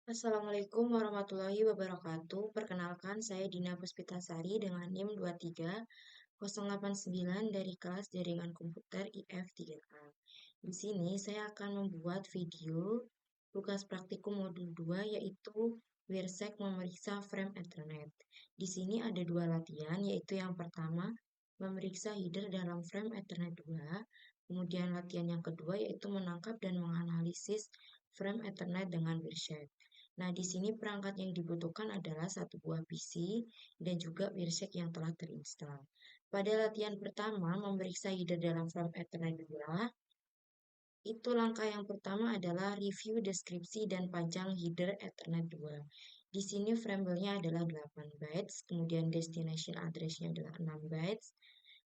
Assalamualaikum warahmatullahi wabarakatuh. Perkenalkan, saya Dina Puspitasari dengan NIM 23089 dari kelas Jaringan Komputer IF3A. Di sini saya akan membuat video tugas praktikum modul 2 yaitu Wirsek memeriksa frame Ethernet. Di sini ada dua latihan, yaitu yang pertama memeriksa header dalam frame Ethernet 2, kemudian latihan yang kedua yaitu menangkap dan menganalisis frame Ethernet dengan Wirsek. Nah, di sini perangkat yang dibutuhkan adalah satu buah PC dan juga Wirsek yang telah terinstall. Pada latihan pertama, memeriksa header dalam frame Ethernet 2, itu langkah yang pertama adalah review deskripsi dan panjang header Ethernet 2. Di sini frame-nya adalah 8 bytes, kemudian destination address-nya adalah 6 bytes,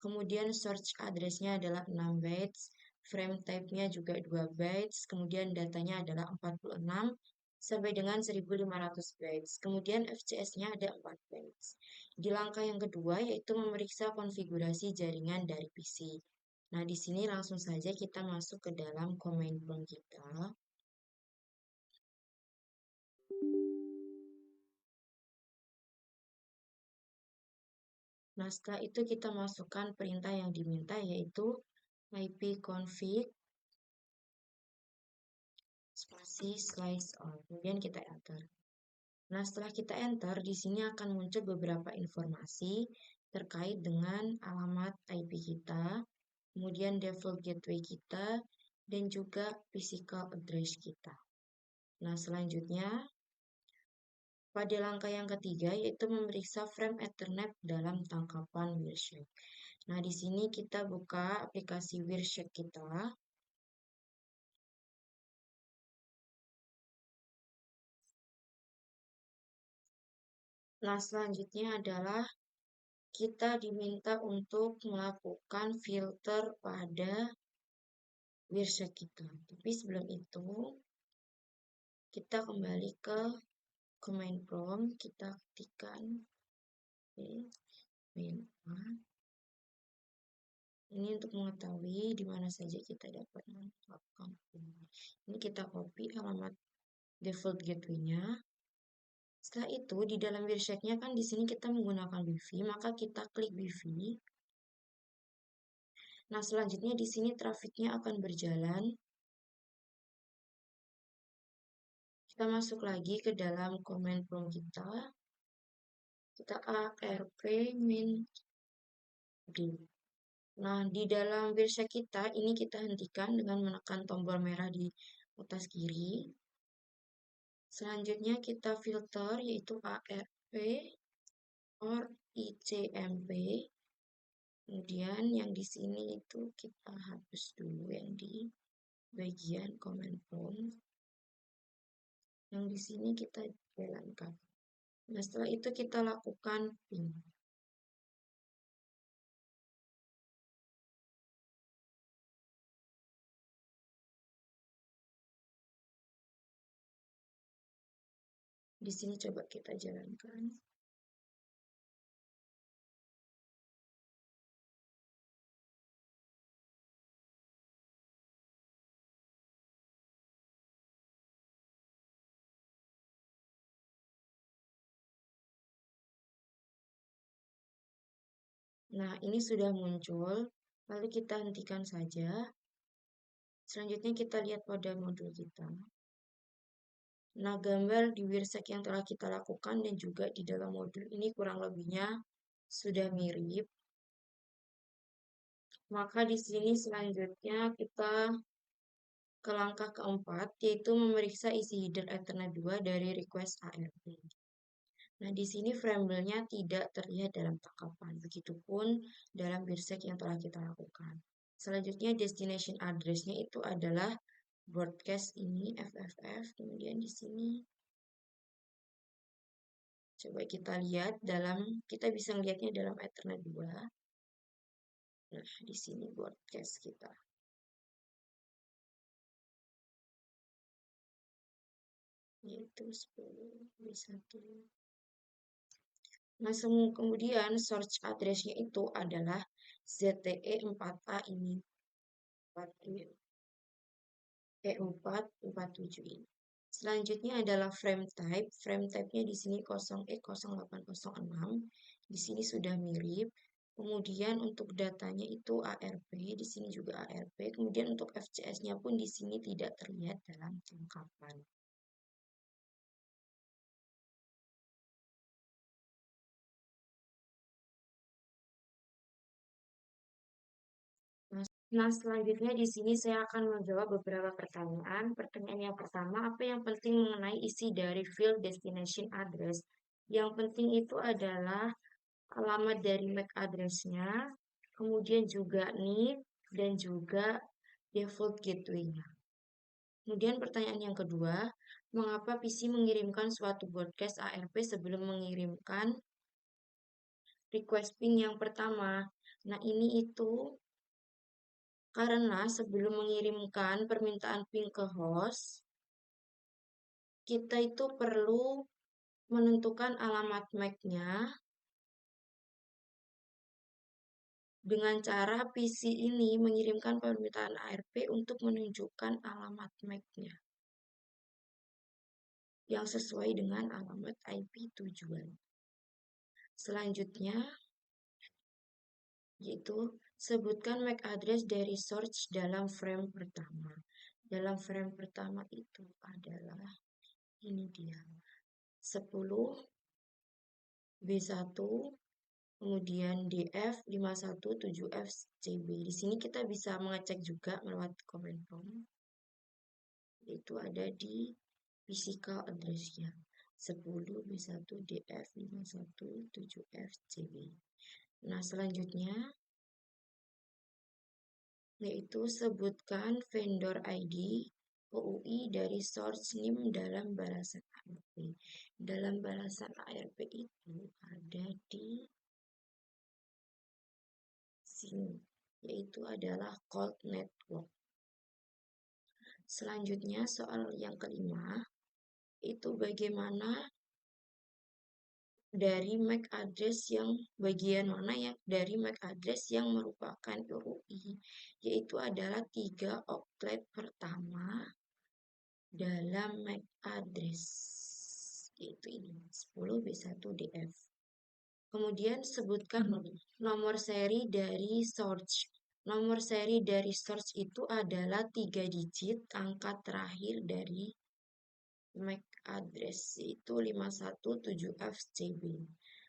kemudian search address-nya adalah 6 bytes, frame type-nya juga 2 bytes, kemudian datanya adalah 46 sampai dengan 1500 bytes. Kemudian FCS-nya ada 4 bytes. Di langkah yang kedua yaitu memeriksa konfigurasi jaringan dari PC. Nah, di sini langsung saja kita masuk ke dalam command prompt kita. Nah, setelah itu kita masukkan perintah yang diminta yaitu ipconfig spasi slice all. Kemudian kita enter. Nah, setelah kita enter, di sini akan muncul beberapa informasi terkait dengan alamat IP kita, kemudian default gateway kita, dan juga physical address kita. Nah, selanjutnya, pada langkah yang ketiga, yaitu memeriksa frame Ethernet dalam tangkapan Wirsek. Nah, di sini kita buka aplikasi Wirsek kita. Nah, selanjutnya adalah kita diminta untuk melakukan filter pada Wirsek kita. Tapi sebelum itu, kita kembali ke command prompt, kita ketikkan main A. Ini untuk mengetahui di mana saja kita dapat melakukan ini. Ini kita copy alamat default gateway-nya. Setelah itu, di dalam Wirsek-nya kan di sini kita menggunakan BV, maka kita klik BV. Nah, selanjutnya di sini trafiknya akan berjalan. Kita masuk lagi ke dalam command prompt kita. Kita arp min d. Nah, di dalam Wirsek kita, ini kita hentikan dengan menekan tombol merah di atas kiri. Selanjutnya kita filter yaitu ARP or ICMP. Kemudian yang di sini itu kita hapus dulu yang di bagian command prompt. Yang di sini kita jalankan. Nah, setelah itu kita lakukan ping. Di sini coba kita jalankan. Nah, ini sudah muncul. Lalu kita hentikan saja. Selanjutnya kita lihat pada modul kita. Nah, gambar di Wirsek yang telah kita lakukan dan juga di dalam modul ini kurang lebihnya sudah mirip. Maka di sini selanjutnya kita ke langkah keempat, yaitu memeriksa isi header Ethernet 2 dari request ARP. Nah, di sini frame-nya tidak terlihat dalam tangkapan. Begitupun dalam Wirsek yang telah kita lakukan. Selanjutnya destination address-nya itu adalah broadcast ini FFF. Kemudian di sini coba kita lihat kita bisa melihatnya dalam Ethernet 2. Nah, di sini broadcast kita. Yaitu 10B1. Nah, kemudian search address-nya itu adalah ZTE4A ini. 4 E447 ini. Selanjutnya adalah frame type. Frame type-nya di sini 0E0806. Di sini sudah mirip. Kemudian untuk datanya itu ARP, di sini juga ARP. Kemudian untuk FCS-nya pun di sini tidak terlihat dalam kelengkapan. Nah, selanjutnya di sini saya akan menjawab beberapa pertanyaan. Pertanyaan yang pertama, apa yang penting mengenai isi dari field destination address? Yang penting itu adalah alamat dari MAC address-nya, kemudian juga NIP, dan juga default gateway-nya. Kemudian pertanyaan yang kedua, mengapa PC mengirimkan suatu broadcast ARP sebelum mengirimkan request ping yang pertama? Nah, ini itu karena sebelum mengirimkan permintaan ping ke host, kita itu perlu menentukan alamat MAC-nya dengan cara PC ini mengirimkan permintaan ARP untuk menunjukkan alamat MAC-nya yang sesuai dengan alamat IP tujuan. Selanjutnya, yaitu sebutkan MAC address dari source dalam frame pertama. Dalam frame pertama itu adalah ini dia 10 B1 kemudian DF 517FCB. Di sini kita bisa mengecek juga melewati command prompt. Itu ada di physical address-nya 10 B1 DF 517FCB. Nah, selanjutnya yaitu sebutkan vendor ID OUI dari source name dalam balasan ARP. Dalam balasan ARP itu ada di sini, yaitu adalah cold network. Selanjutnya soal yang kelima, itu bagaimana dari MAC address yang bagian mana ya dari MAC address yang merupakan OUI, yaitu adalah 3 oktet pertama dalam MAC address, yaitu ini 10B1DF. Kemudian sebutkan nomor seri dari source. Nomor seri dari source itu adalah 3 digit angka terakhir dari MAC address, itu 517FCB.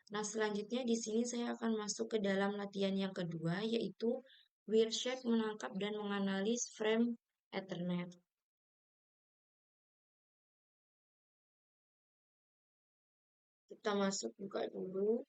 Nah, selanjutnya di sini saya akan masuk ke dalam latihan yang kedua, yaitu Wireshark menangkap dan menganalisis frame Ethernet. Kita masuk buka dulu.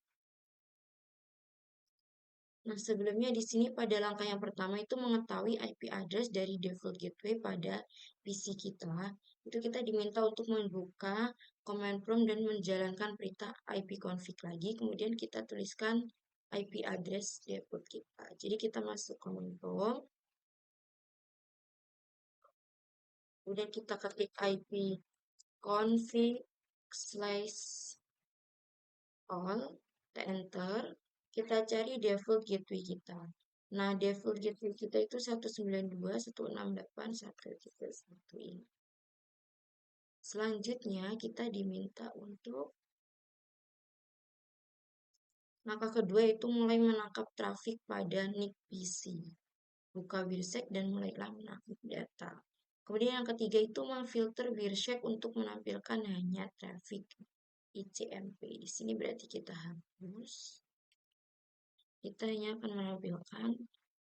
Nah, sebelumnya di sini pada langkah yang pertama itu mengetahui IP address dari default gateway pada PC kita. Itu kita diminta untuk membuka command prompt dan menjalankan perintah ipconfig lagi. Kemudian kita tuliskan IP address default kita. Jadi kita masuk command prompt. Kemudian kita ketik ipconfig /all, enter. Kita cari default gateway kita. Nah, default gateway kita itu 192.168.1.1 ini. Selanjutnya, kita diminta untuk langkah kedua itu mulai menangkap trafik pada NIC PC. Buka Wireshark dan mulailah menangkap data. Kemudian yang ketiga itu memfilter Wireshark untuk menampilkan hanya trafik ICMP. Di sini berarti kita hapus. Kita hanya akan menampilkan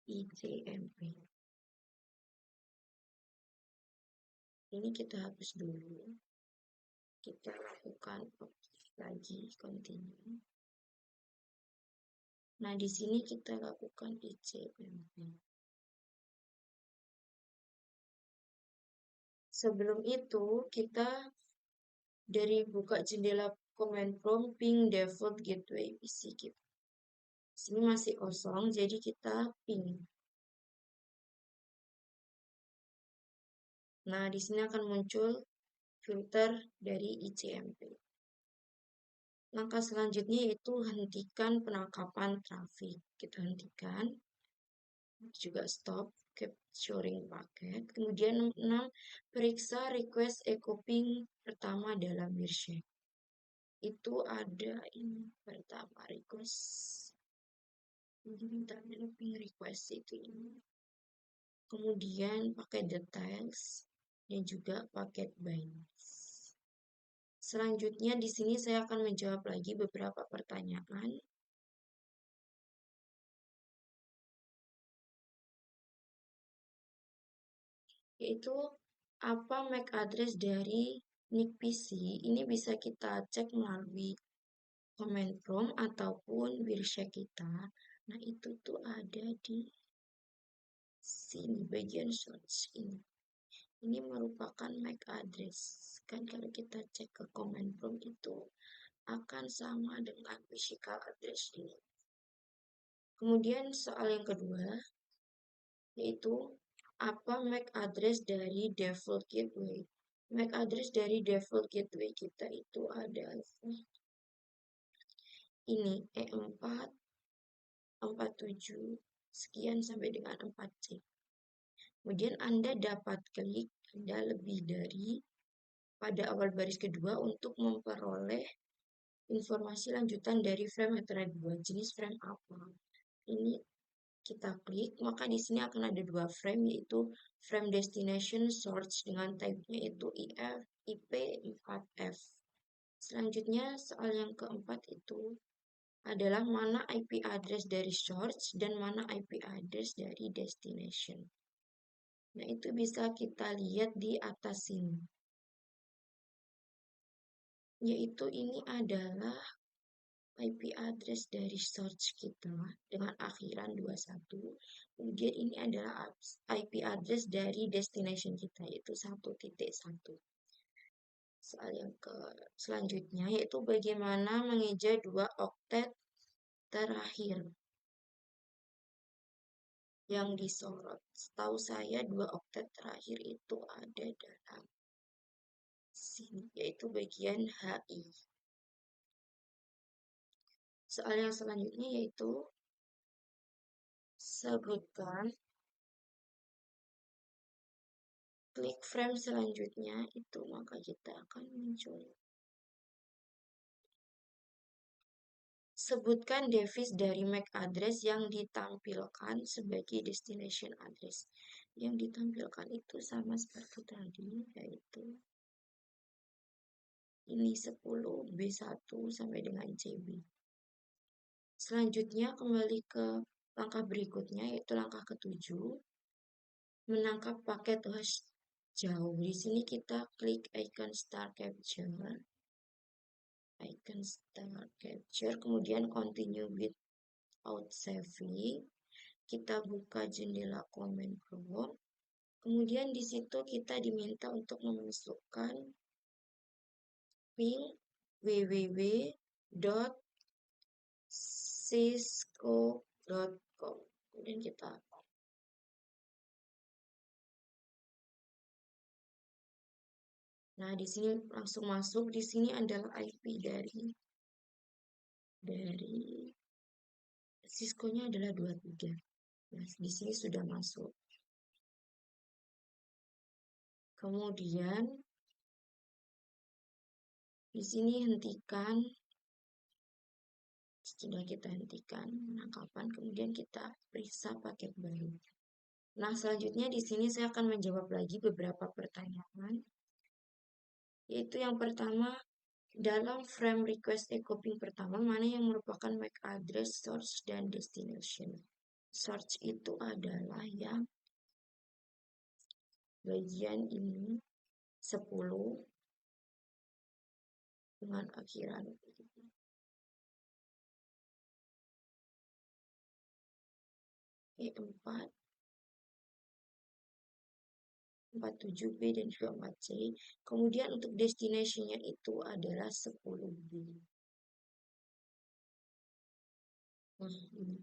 ICMP. Ini kita hapus dulu. Kita lakukan lagi, continue. Nah, di sini kita lakukan ICMP. Sebelum itu, kita dari buka jendela command prompt ping default gateway PC kita. Di sini masih kosong, jadi kita ping. Nah, di sini akan muncul filter dari ICMP. Langkah selanjutnya yaitu hentikan penangkapan trafik. Kita hentikan, juga stop. capturing paket. Kemudian 6, periksa request e-copying pertama dalam Wirsec. Itu ada ini pertama request. Ini minta developing request itu ini. Kemudian paket details dan juga paket binds. Selanjutnya di sini saya akan menjawab lagi beberapa pertanyaan. Yaitu apa MAC address dari NIC PC. Ini bisa kita cek melalui command prompt ataupun Wirsec kita. Nah, itu tuh ada di sini bagian search ini. Ini merupakan MAC address. Kan kalau kita cek ke command prompt itu akan sama dengan physical address ini. Kemudian soal yang kedua yaitu apa MAC address dari default gateway. MAC address dari default gateway kita itu adalah ini E4 47 sekian sampai dengan 4C. Kemudian Anda dapat klik Anda lebih dari pada awal baris kedua untuk memperoleh informasi lanjutan dari frame Ethernet 2. Jenis frame apa? Ini kita klik, maka di sini akan ada dua frame, yaitu frame destination source dengan type-nya itu IF, IP4F. Selanjutnya, soal yang keempat itu adalah mana IP address dari source dan mana IP address dari destination. Nah, itu bisa kita lihat di atas sini. Yaitu ini adalah IP address dari source kita dengan akhiran 21. Kemudian ini adalah IP address dari destination kita yaitu 1.1. Soal yang selanjutnya yaitu bagaimana mengeja 2 oktet terakhir yang disorot. Setahu saya 2 oktet terakhir itu ada dalam sini yaitu bagian HI. Soal yang selanjutnya yaitu sebutkan klik frame selanjutnya itu maka kita akan muncul. Sebutkan device dari MAC address yang ditampilkan sebagai destination address. Yang ditampilkan itu sama seperti tadi, yaitu ini 10 B1 sampai dengan CB. Selanjutnya kembali ke langkah berikutnya yaitu langkah ketujuh, menangkap paket host jauh. Di sini kita klik icon start capture. Kemudian continue without saving. Kita buka jendela command prompt. Kemudian di situ kita diminta untuk memasukkan ping www.cisco.com. Kemudian kita Nah, di sini langsung masuk. Di sini adalah IP dari Cisco-nya adalah 23. Nah, di sini sudah masuk. Kemudian di sini hentikan. Sudah kita hentikan penangkapan, kemudian kita periksa paket baru. Nah, selanjutnya di sini saya akan menjawab lagi beberapa pertanyaan. Yaitu yang pertama, dalam frame request e-copying pertama, mana yang merupakan MAC address, source, dan destination? Source itu adalah yang bagian ini 10 dengan akhiran E4 47B dan juga 4C. Kemudian untuk destination-nya itu adalah 10B. Nah, ini.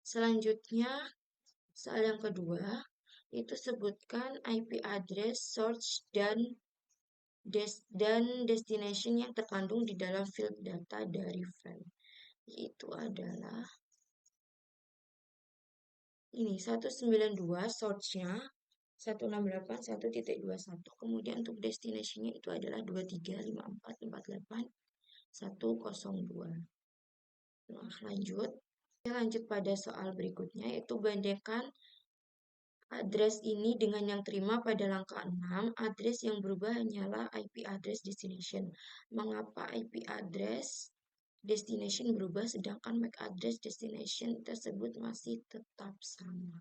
Selanjutnya, soal yang kedua, itu sebutkan IP address, source, dan destination yang terkandung di dalam field data dari frame. Yaitu adalah ini 192 source-nya 168.1.21. Kemudian untuk destination-nya itu adalah 235448.102. Nah, lanjut. Kita lanjut pada soal berikutnya, yaitu bandingkan address ini dengan yang terima pada langkah 6. Address yang berubah hanyalah IP address destination. Mengapa IP address destination berubah sedangkan MAC address destination tersebut masih tetap sama?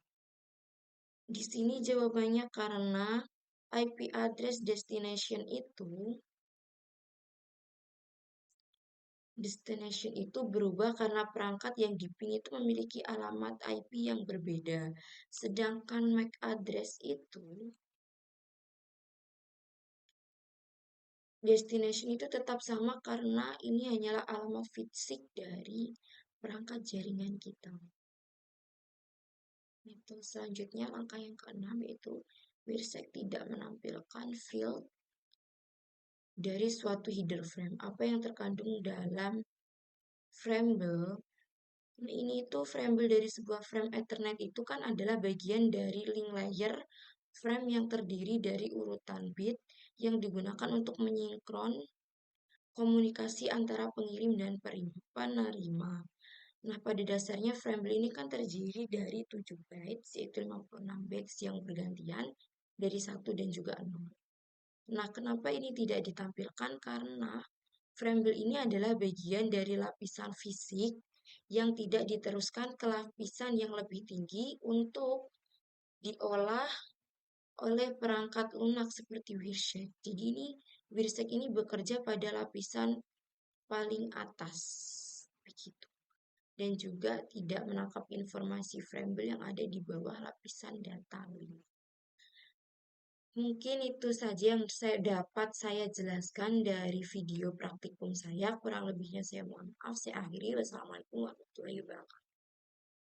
Di sini jawabannya karena IP address destination itu berubah karena perangkat yang di-ping itu memiliki alamat IP yang berbeda. Sedangkan MAC address itu destination itu tetap sama karena ini hanyalah alamat fisik dari perangkat jaringan kita. Itu selanjutnya langkah yang keenam yaitu WIRSEC tidak menampilkan field dari suatu header frame. Apa yang terkandung dalam framble? Ini itu framble dari sebuah frame Ethernet itu kan adalah bagian dari link layer frame yang terdiri dari urutan bit yang digunakan untuk menyinkron komunikasi antara pengirim dan penerima. Nah, pada dasarnya framble ini kan terdiri dari 7 bytes, yaitu 56 bytes yang bergantian dari 1 dan juga 0. Nah, kenapa ini tidak ditampilkan? Karena framble ini adalah bagian dari lapisan fisik yang tidak diteruskan ke lapisan yang lebih tinggi untuk diolah oleh perangkat lunak seperti WIRSEC. Jadi ini WIRSEC ini bekerja pada lapisan paling atas, begitu. Dan juga tidak menangkap informasi framble yang ada di bawah lapisan data link. Mungkin itu saja yang dapat saya jelaskan dari video praktikum saya. Kurang lebihnya saya mohon maaf. Saya akhiri. Wassalamualaikum warahmatullahi wabarakatuh.